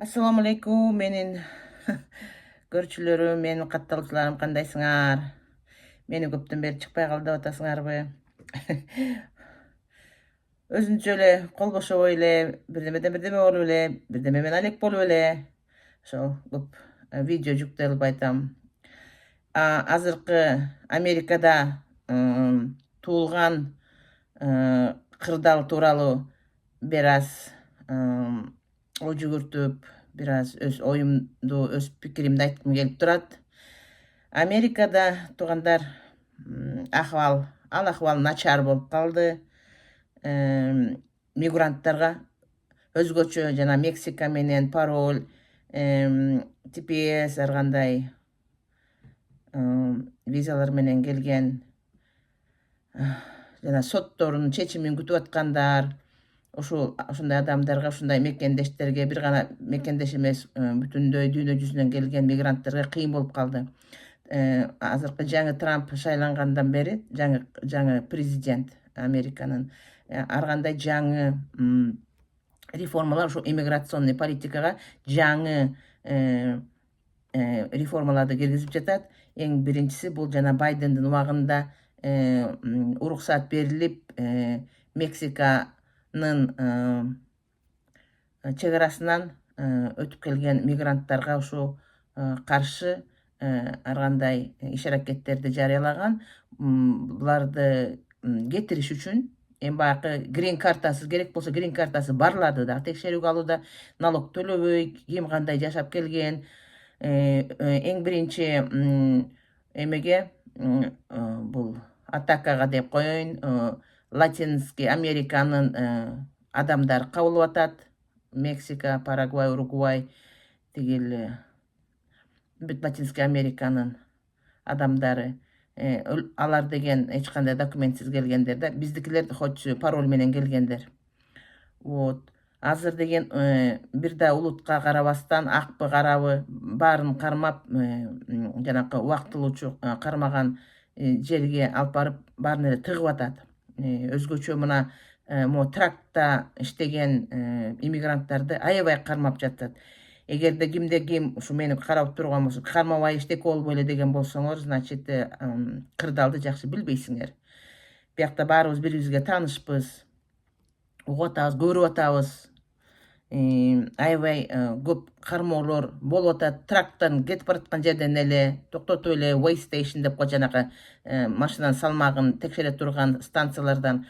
Assalamu alaikum, менин көрчүлөрүм, менин катталуучуларым кандайсыңар? Мени көптөн бери чыкпай калды деп атасыңарбы? Өзүнчө эле кол бошобой эле, бирдемеден бирдеме болуп эле, бирдеме менен алек болуп эле. Ошол көп видео жүктөй албай атам. Азыркы Америкада туулган кырдаал тууралуу бир аз ой жүгүртүп, бир аз өз оюмду, өз пикиримди айткым келип турат. Америкада туугандар ал акыбал начар болуп калды. Мигранттарга өзгөчө жана Мексика менен пароль, TPS ар кандай визалар менен келген жана соттордун чечимин күтүп аткандар, ушундай адамдарга, ушундай мекендештерге, бир гана мекендеш эмес, бүтүндөй дүйнө жүзүнөн келген мигранттерге кыйын болуп калды. Азыркы жаңы Трамп шайлангандан бери, жаңы президент Американын, ар кандай жаңы реформалар, ушу иммиграционный политикага жаңы реформаларды киргизип жатат. Эң биринчиси бул жана Байдендин убагында уруксат берилип, Мексиканын чек-арасынан өтүп келген мигранттарга ушу каршы ар кандай иш-аракеттерди жарыялаган. Буларды кетириш үчүн эми баягы грин картасы керек болсо, грин картасы барларды да текшерүүгө алууда, налог төлөбөй, ким кандай жашап келген. Эң биринчи эмеге, бул атакага деп коеюн, Латинский Американын адамдары кабылып атат. Мексика, Парагвай, Уругвай, тигил Латинский Американын адамдары. Алар деген эч кандай документсиз келгендер да, биздикилер хоть пароль менен келгендер. Вот. Азыр деген бир да улутка карабастан, акпы карабы баарын кармап, жанакы убактылуучу кармаган жерге алып барып, баарын эле тыгып атат. Өзгөчө мына могу трактта иштеген иммигранттарды аябай кармап жатат. Эгерде кимде ким ушу мени карап турган болсо, кармабай эчтеке болбой эле деген болсоңор, значит, кырдаалды жакшы билбейсиңер. Биякта баарыбыз бири бирибизге таанышпыз, угуп атабыз, көрүп атабыз. Аябай көп кармоолор болуп атат. Тракттан кетип бараткан жерден эле токтотуп эле weigh station деп коет, жанагы машинанын салмагын текшере турган станциялардан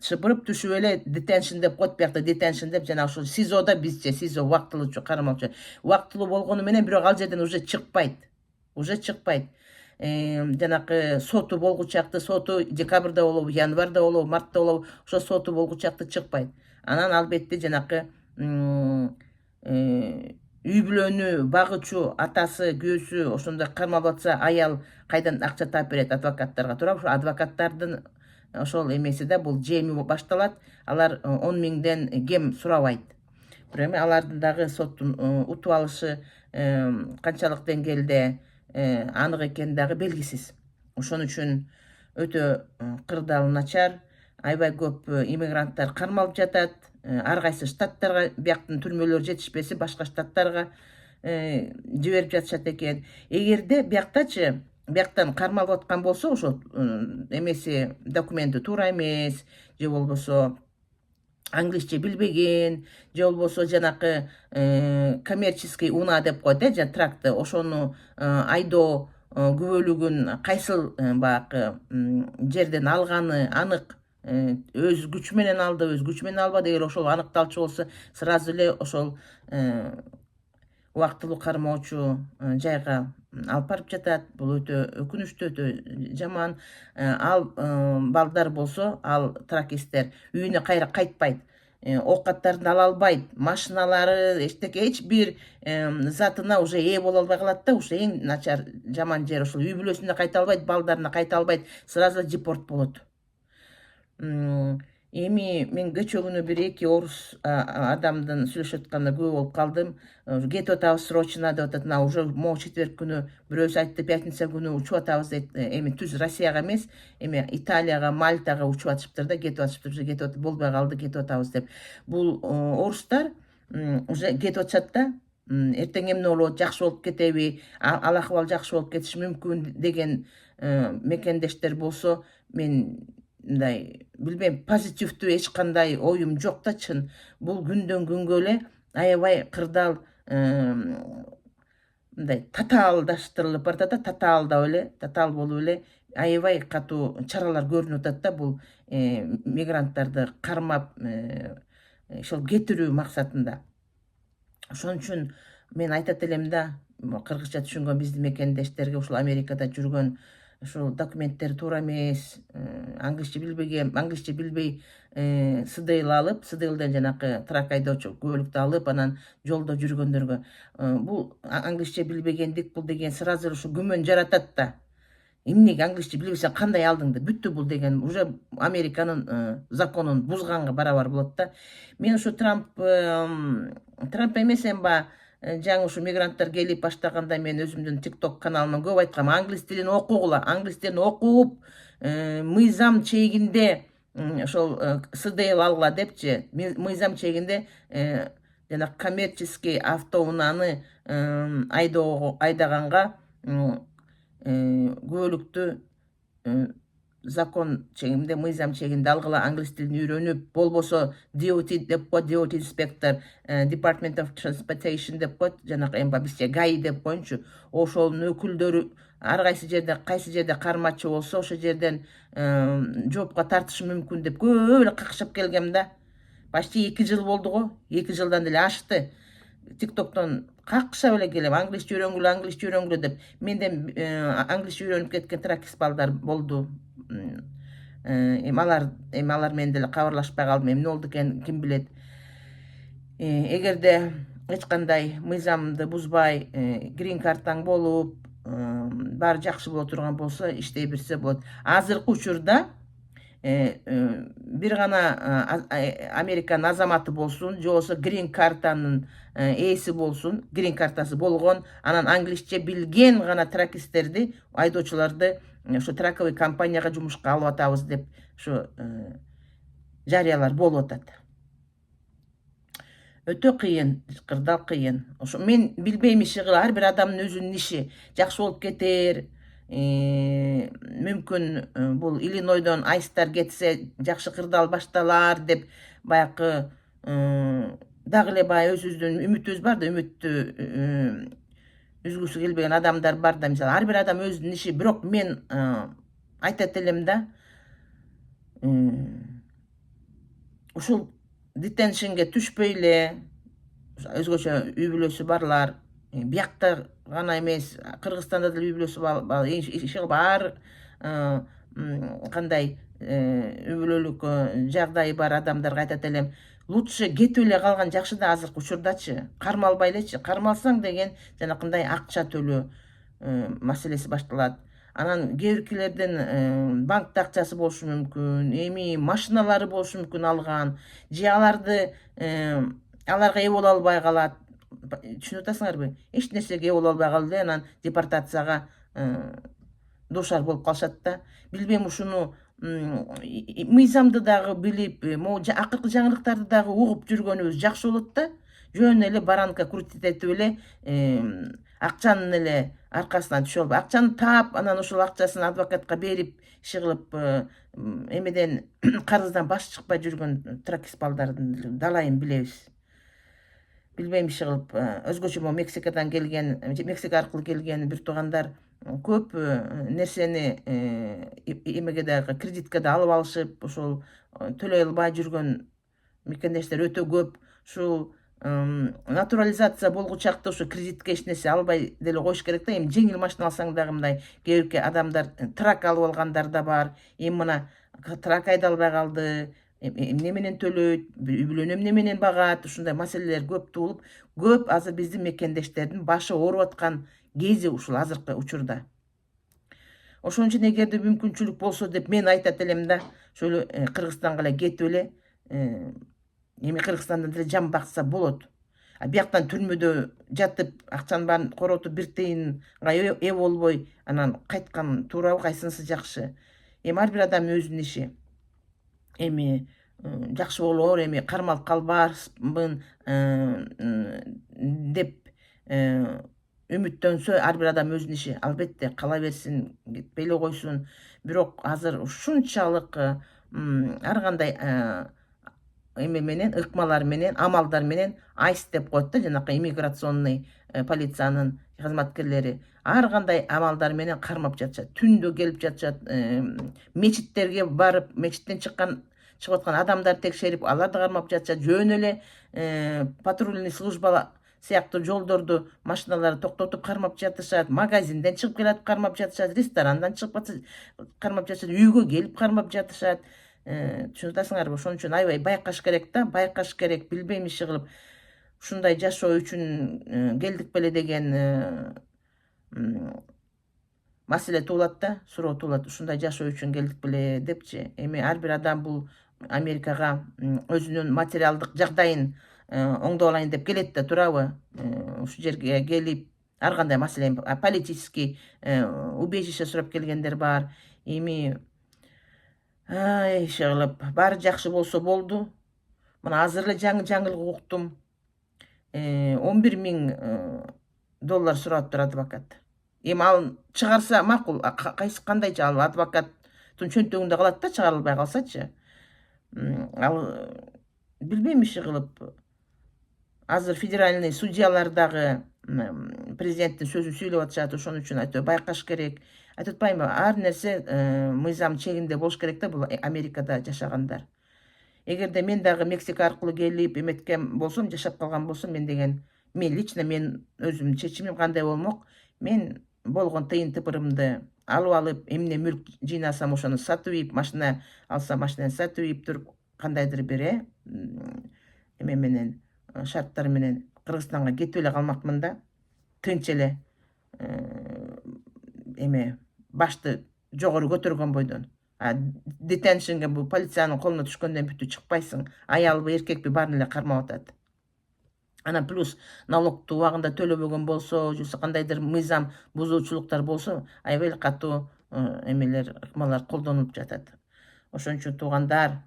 шыпырып түшүп эле detention деп коет. Биякта detention деп, жана ошол СИЗОда, бизче СИЗО убактылуучу кармоочу. Убактылуу болгону менен бирок ал жерден уже чыкпайт. Жанакы соту болгучакты, соту декабрда болобу, январда болобу, мартта болобу, ошо соту болгучакты чыкпайт. Анан албетте жанакы үй бүлөнү багычу атасы, күйөөсү ошондой кармалып атса, аял кайдан акча таап берет адвокаттарга, туура? Ошо адвокаттардын ошол эмеси да, бул жеми башталат. Алар 10 миңден кем сурабайт. Бирок эми алардын дагы соттун утуп алышы канчалык деңгээлде анык экени дагы белгисиз. Ошон үчүн өтө кырдаал начар, аябай көп иммигранттар кармалып жатат. Ар кайсы штаттарга, бияктын түрмөлөрү жетишпесе, башка штаттарга жиберип жатышат экен. Эгерде бияктан кармалып аткан болсо, ошо эмеси, документи туура эмес, же болбосо англисче билбеген, же болбосо жанакы коммерческий унаа деп коет, жана тракты, ошону айдоо күбөлүгүн кайсыл баягы жерден алганы анык, өз күчү менен алды, өз күчү менен албады. Эгер ошол аныкталчу болсо, сразу эле ошол убактылуу кармоочу жайга алып барып жатат. Бул өтө өкүнүчтүү, өтө жаман. Ал балдар болсо, ал тракисттер үйүнө кайра кайтпайт, оокаттарын ала албайт, машиналары, эч бир затына уже ээ боло албай калат да. Ушу эң начар, жаман жери ошол. Үй бүлөсүнө кайта албайт, балдарына кайта албайт, сразу депорт болот. Эми мен кечээ күнү бир эки орус адамдын сүйлөшүп атканына күбө болуп калдым. Кетип атабыз срочно деп атат. Уже могу четверг күнү бирөөсү айтты, пятница күнү учуп атабыз дейт. Эми түз Россияга эмес, эми Италияга, Мальтага учуп атышыптыр да, кетип атышыптыр. Уже кетип болбой калды, кетип атабыз деп. Бул орустар уже кетип атышат да. эртең эмне болот, жакшы болуп кетеби, ал акыбал жакшы болуп кетиши мүмкүн деген мекендештер болсо, мен мындай билбейм, позитивдүү эч кандай оюм жок да чын. Бул күндөн күнгө эле аябай кырдаал мындай татаалдаштырылып баратат да, татаалдап эле, татаал болуп эле аябай катуу чаралар көрүнүп атат да, бул мигранттарды кармап ошол кетирүү максатында. Ошон үчүн мен айтат элем да, кыргызча түшүнгөн биздин мекендештерге, ушул Америкада жүргөн ушул документтери туура эмес, англисче билбей СДЛ алып, СДЛден жанакы трак айдоочу кубөлүктү алып, анан жолдо жүргөндөргө бул англисче билбегендик, бул деген сразу ушу күмөн жаратат да. Эмнеге англисче билбесең кандай алдыңды? Бүттү бул деген уже Американын законун бузганга барабар болот да. Мен ушу Трамп эмес эмба, жаңы ушу мигранттар келип баштаганда мен өзүмдүн TikTok каналыман көп айткам, англис тилин окугула, англис тилин окуп, мыйзам чегинде ошол СДЛ алгыла депчи, мыйзам чегинде жана коммерческий автоунааны айдаганга күбөлүктү закон чегинде, мыйзам чегинде алгыла, англис тилин үйрөнүп, болбосо DOT деп коет, DOT инспектор, Department of Transportation деп коет, жанакы эмба бизче ГАИ деп коеюнчу. Ошонун өкүлдөрү ар кайсы жерде кармачы болсо, ошол жерден жоопко тартышы мүмкүн деп көп эле какшап келгем да. Почти 2 жыл болду го, 2 жылдан деле ашты. TikToktон какшап эле келем, англисче үйрөнгүлө деп. Менден англисче үйрөнүп кеткен тракист балдар болду. Алар менен деле кабарлашпай калдым, эмне болду экен, ким билет. Эгерде эч кандай мыйзамды бузбай, грин картаң болуп, баары жакшы боло турган болсо, иштей берсе болот. Азыркы учурда бир гана Американын азаматы болсун, же болбосо грин картанын ээси болсун, грин картасы болгон, анан англисче билген гана тракисттерди, айдоочуларды ошо траковый компанияга жумушка алып атабыз деп ошо жарыялар болуп атат. Өтө кыйын, кырдаал кыйын. Ошо мен билбейм, иши кыла, ар бир адамдын өзүнүн иши. Жакшы болуп кетер, мүмкүн бул Иллинойдон айстар кетсе жакшы кырдаал башталар деп баякы дагы эле баягы өзүбүздүн үмүтүбүз бар да, үмүттү үзгүсү келбеген адамдар бар да, мисалы ар бир адам өзүнүн иши. Бирок мен айтат элем да, ушул детеншнге түшпөй эле, өзгөчө үй бүлөсү барлар, биякта гана эмес, Кыргызстанда деле үй бүлөсү бар, иши кылып ар кандай үй бүлөлүк жагдайы бар адамдарга айтат элем, лучше кетип эле калган жакшы да азыркы учурдачы. Кармалбай элечи. Кармалсаң деген жанакындай акча төлөө маселеси башталат. Анан кээ биркилердин банкта акчасы болушу мүмкүн, эми машиналары болушу мүмкүн алган, же аларга ээ боло албай калат. Түшүнүп атасыңарбы? Эч нерсеге ээ боло албай калып эле анан депортацияга дуушар болуп калышат да. Билбейм, ушуну мыйзамды дагы билип, могу акыркы жаңылыктарды дагы угуп жүргөнүбүз жакшы болот да. Жөн эле баранка крутить этип эле акчанын эле аркасынан түшө албай, акчаны таап, анан ошол акчасын адвокатка берип, иши кылып, эмеден карыздан баш чыкпай жүргөн тракист балдардын далайын билебиз. Билбейм, иши кылып, өзгөчө могу Мексикадан келген, Мексика аркылуу келген бир туугандар көп нерсени эмеге дагы, кредитке да алып алышып, ошол төлөй албай жүргөн мекендештер өтө көп. Ушул натурализация болгу чакта ушу кредитке эч нерсе албай деле коюш керек да. Эми жеңил машина алсаң дагы мындай кээ бирки адамдар трак алып алгандар да бар. Эми мына трак айдалбай албай калды, эмне менен төлөйт, үй бүлөнү эмне менен багат, ушундай маселелер көп туулуп, көп азыр биздин мекендештердин башы ооруп аткан кези ушул азыркы учурда. Ошон үчүн эгерде мүмкүнчүлүк болсо деп мен айтат элем да, ошол Кыргызстанга эле кетип эле, эми Кыргызстандан деле жан бакса болот. Бияктан түрмөдө жатып, акчанын баарын коротуп, бир тыйынга ээ болбой, анан кайткан туурабы, кайсынысы жакшы? Эми ар бир адамдын өзүнүн иши. Эми жакшы болор, эми кармалып калбаспын деп үмүттөнсө ар бир адам өзүнүн иши албетте кала берсин, кетпей эле койсун. Бирок азыр ушунчалык ар кандай эме менен, ыкмалар менен, амалдар менен айс деп коет да, жанакы иммиграционный полициянын кызматкерлери ар кандай амалдар менен кармап жатышат. Түндө келип жатышат, мечиттерге барып, мечиттен чыгып аткан адамдарды текшерип, аларды кармап жатышат. Жөн эле патрульный служба сыяктуу жолдорду, машиналарды токтотуп кармап жатышат. Магазинден чыгып келатып кармап жатышат, ресторандан чыгып кармап жатышат, үйгө келип кармап жатышат. Түшүнүп ошон үчүн аябай байкаш керек да, байкаш керек, билбейм иши кылып. Ушундай жашоо үчүн келдик беле деген маселе туулат да, суроо туулат. Ушундай жашоо үчүн келдик беле депчи. Эми ар бир адам бул Америкага өзүнүн материалдык жагдайын оңдоп алайын деп келет да, туурабы? Ушул жерге келип ар кандай маселе, политический убежище сурап келгендер бар. Эми иши кылып баары жакшы болсо болду. Мына азыр эле жаңылык уктум. $11.000 сурап адвокат. Эми ал чыгарса макул, кандайча ал адвокаттын чөнтөгүндө калат да, чыгарылбай калсачы. Ал билбейм иши кылып. Азыр федеральный судьялар дагы президенттин сөзүн сүйлөп атышат. Ошон үчүн айтып байкаш керек. Айтып атпаймынбы, ар нерсе мыйзам чегинде болуш керек да, бул Америкада жашагандар. Эгерде мен дагы Мексика аркылуу келип эметкен болсом, жашап калган болсом, мен лично мен өзүмдүн чечимим кандай болмок? Мен болгон тыйын тыпырымды алып, эмне мүлк жыйнасам ошону сатып ийип, машина алсам машинаны сатып ийип туруп, кандайдыр бир эме менен, шарттар менен Кыргызстанга кетип эле калмакмын да. Тынч эле эме башты жогору көтөргөн бойдон. Детеншнге, бул полициянын колуна түшкөндөн бүтү чыкпайсың. Аялбы, эркекпи, баарын эле кармап атат. Анан плюс налогду убагында төлөбөгөн болсо, же кандайдыр мыйзам бузуучулуктар болсо, аябай эле катуу эмелер, ыкмалар колдонулуп жатат. Ошон үчүн туугандар,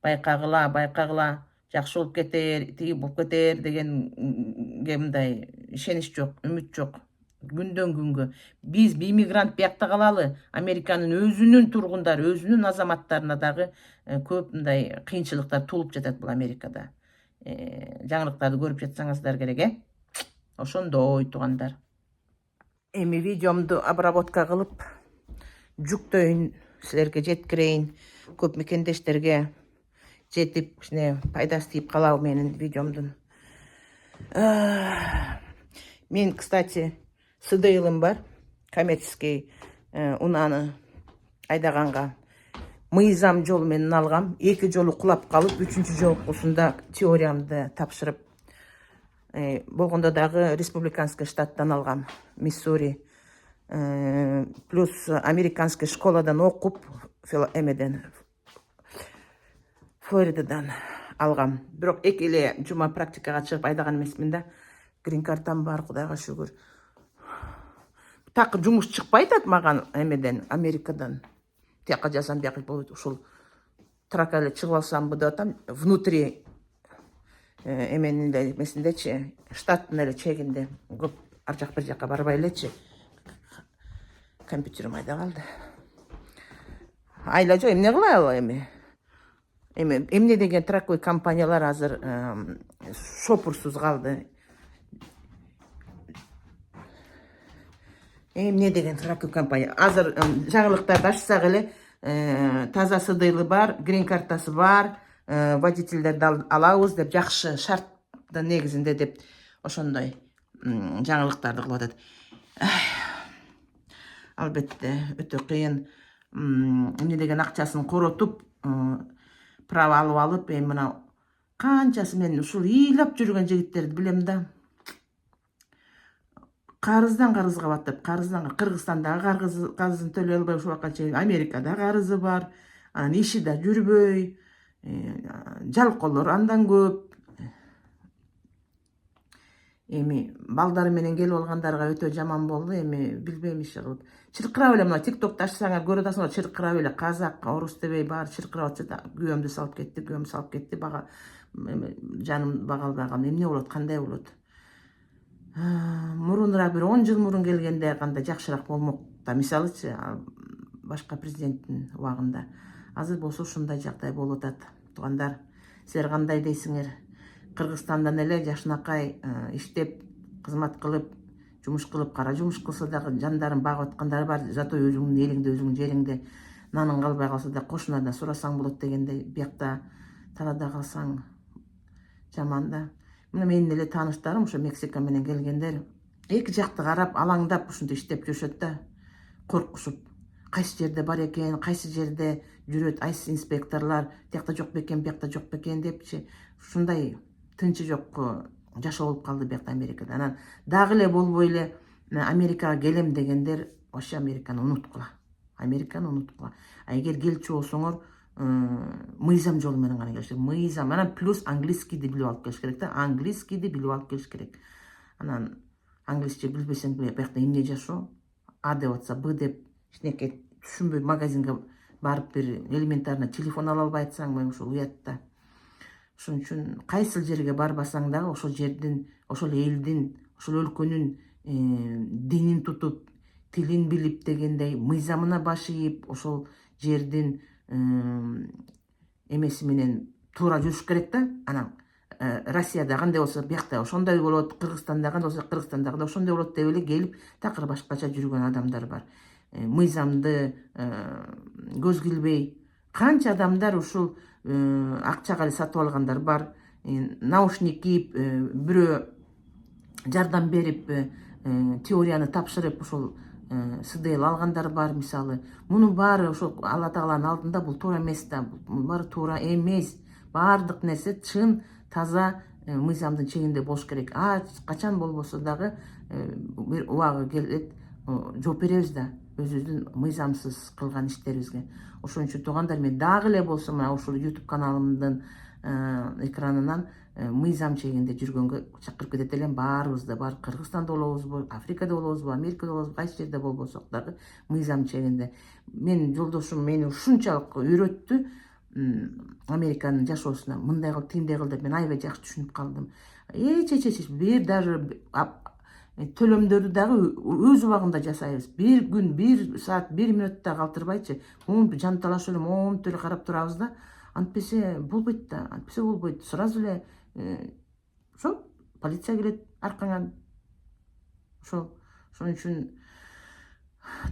байкагыла, жакшы болуп кетер, тиги болуп кетер дегенге мындай ишенич жок, үмүт жок. Күндөн күнгө биз иммигрант биякта калалы, Американын өзүнүн тургундары, өзүнүн азаматтарына дагы көп мындай кыйынчылыктар туулуп жатат бул Америкада. Жаңылыктарды көрүп жатсаңыздар керек, ошондой туугандар. Эми видеомду обработка кылып жүктөйүн, силерге жеткирейин, көп мекендештерге жетип, пайдасы тиип калабы менин видеомдун. Мен, кстати, СДЛым бар, коммерческий унааны айдаганга мыйзам жолу менен алгам. 2 жолу кулап калып, 3-чү жолкусунда теориямды тапшырып, болгондо дагы республиканский штаттан алгам, Миссури. Плюс американский школадан окуп, эмеден, Флоридадан алгам. Бирок 2 эле жума практикага чыгып айдаган эмесмин да. Грин картам бар, Кудайга шүгүр. Так жумуш чыкпай атат маган эмеден, Америкадан. Тияка жазам, бияка болот, ушул трака эле чыгып алсамбы деп атам. Внутри эменин эле эмесиндечи, штаттын эле чегинде, көп ар жак бир жака барбай элечи. Компьютерим айда калды. Айла жок, эмне кылай ал эми? Эмне деген траковый компаниялар азыр шопурсуз калды. Эмне деген траковый компания? Азыр жаңылыктарды ачсак эле, таза СДЛы бар, грин картасы бар, водительдерди алабыз деп, жакшы шарттын негизинде деп, ошондой жаңылыктарды кылып атат. Албетте өтө кыйын. Эмне деген акчасын коротуп, право алып, мына канчасы, мен ушул ыйлап жүргөн жигиттерди билем да. Карыздан карызга батып, Кыргызстандагы карызын төлөй албай ушул убакка чейин, Америкада карызы бар, анан иши да жүрбөй, жалкоолор андан көп. Эми балдары менен келип алгандарга өтө жаман болду. Эми билбейм иши кылып. Чыркырап эле, мына TikTok'та ачсаңар көрүп атасыңар, чыркырап эле казак, орус дебей баары чыркырап атышат. Күйөөмдү салып кетти, жаным бага албай калды. Эмне болот, кандай болот? жылыраак бир 10 жыл мурун келгенде кандай жакшыраак болмок да, мисалычы башка президенттин убагында. Азыр болсо ушундай жагдай болуп атат. Туугандар, силер кандай дейсиңер? Кыргызстандан эле жашынакай иштеп, кызмат кылып, жумуш кылып, кара жумуш кылса дагы жандарын багып аткандар бар. Зато өзүңдүн элиңде, өзүңдүн жериңде нанын калбай калса да кошунадан сурасаң болот дегендей, биякта талада калсаң жаман да. Мына менин эле тааныштарым ошо Мексика менен келгендер эки жакты карап, алаңдап ушунтип иштеп жүрүшөт да, коркушуп. Кайсы жерде бар экен, кайсы жерде жүрөт, айсы инспекторлар, тиякта жок бекен, биякта жок бекен депчи. Ушундай тынчы жок жашоо болуп калды биякта Америкада. Анан дагы эле болбой эле Америкага келем дегендер вообще Американы унуткула. Американы унуткула. Эгер келчү болсоңор, мыйзам жолу менен гана келиш керек. Мыйзам, анан плюс английскийди билип алып келиш керек да. Английскийди билип алып келиш керек. Анан англисче билбесең биякта эмне жашоо? А деп атса Б деп эчнеке түшүнбөй магазинге барып бир элементарно телефон ала албай атсаң, ошол уят да. Ошон үчүн кайсыл жерге барбасаң дагы ошол жердин, ошол элдин, ошол өлкөнүн динин тутуп, тилин билип дегендей, мыйзамына баш ийип, ошол жердин эмеси менен туура жүрүш керек да. Анан Россияда кандай болсо биякта ошондой болот, Кыргызстанда кандай болсо Кыргызстандагы да ошондой болот деп эле келип такыр башкача жүргөн адамдар бар. Мыйзамды көзгө илбей канча адамдар ушул акчага эле сатып алгандар бар. Наушник кийип, бирөө жардам берип, теорияны тапшырып, ошол СДЛ алгандар бар, мисалы. Мунун баары ошол Алла Тааланын алдында бул туура эмес да, бул баары туура эмес. Баардык нерсе чын, таза мыйзамдын чегинде болуш керек. Качан болбосо дагы бир убагы келет, жооп беребиз да өзүбүздүн мыйзамсыз кылган иштерибизге. Ошон үчүн туугандар, мен дагы эле болсо мына ушул YouTube каналымдын экранынан мыйзам чегинде жүргөнгө чакырып кетет элем. Баарыбызды, бар Кыргызстанда болобузбу, Африкада болобузбу, Америкада болобузбу, кайсы жерде болбосок дагы мыйзам чегинде. Менин жолдошум мени ушунчалык үйрөттү Американын жашоосуна. Мындай кыл, тиндей кыл деп мен аябай жакшы түшүнүп калдым. Бир даже төлөмдөрдү дагы өз убагында жасайбыз. Бир күн, 1 саат, 1 минутта калтырбайчы, монтип жанталашып эле, монтип эле карап турабыз да. Антпесе болбойт да, антпесе болбойт. Сразу эле ошо полиция келет аркаңан. Ошон үчүн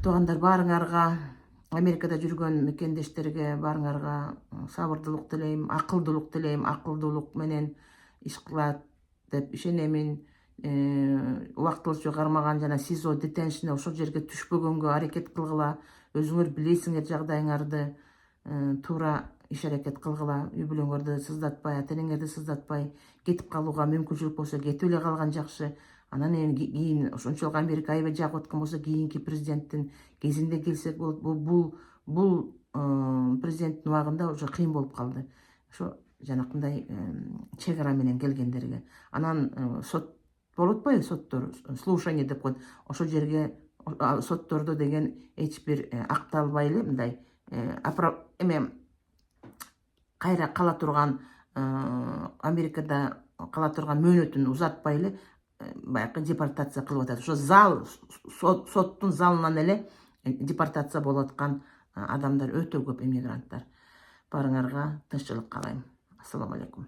туугандар, баарыңарга, Америкада жүргөн мекендештерге баарыңарга сабырдуулук тилейм, акылдуулук тилейм. Акылдуулук менен иш кылат деп ишенемин. Убактылуу кармаган жана СИЗО детеншн ошол жерге түшпөгөнгө аракет кылгыла. Өзүңөр билесиңер жагдайыңарды, туура иш аракет кылгыла. Үй бүлөңөрдү сыздатпай, ата энеңерди сыздатпай, кетип калууга мүмкүнчүлүк болсо кетип эле калган жакшы. Анан эми кийин ошончолук Америка аябай жагып аткан болсо, кийинки президенттин кезинде келсек болот. Бул президенттин убагында уже кыйын болуп калды. Ошо жанакындай чек ара менен келгендерге. Анан сот болуп атпайбы, соттор, слушание деп коет. Ошол жерге соттордо деген эч бир акталбай эле мындай кайра кала турган, Америкада кала турган мөөнөтүн узатпай эле баягы депортация кылып атат. Ошо зал, соттун залынан эле депортация болуп аткан адамдар өтө көп, эмигранттар. Баарыңарга тынччылык каалайм. Ассаламу алейкум.